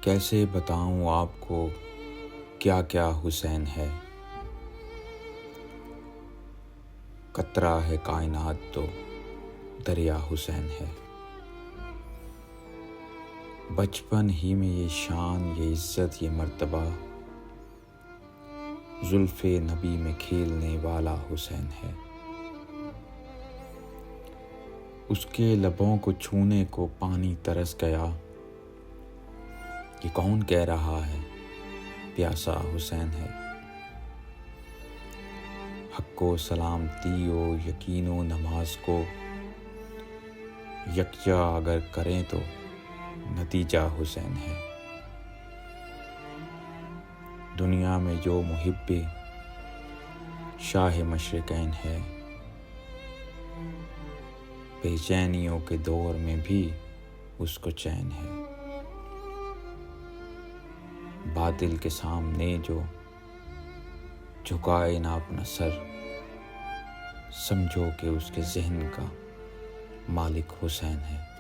کیسے بتاؤں آپ کو کیا کیا حسین ہے۔ قطرہ ہے کائنات تو دریا حسین ہے۔ بچپن ہی میں یہ شان، یہ عزت، یہ مرتبہ زلف نبی میں کھیلنے والا حسین ہے۔ اس کے لبوں کو چھونے کو پانی ترس گیا، یہ کون کہہ رہا ہے پیاسا حسین ہے۔ حق و سلامتی و یقین و نماز کو یکجا اگر کریں تو نتیجہ حسین ہے۔ دنیا میں جو محب شاہ مشرقین ہے، بے چینیوں کے دور میں بھی اس کو چین ہے۔ باطل کے سامنے جو جھکائے نہ اپنا سر، سمجھو کہ اس کے ذہن کا مالک حسین ہے۔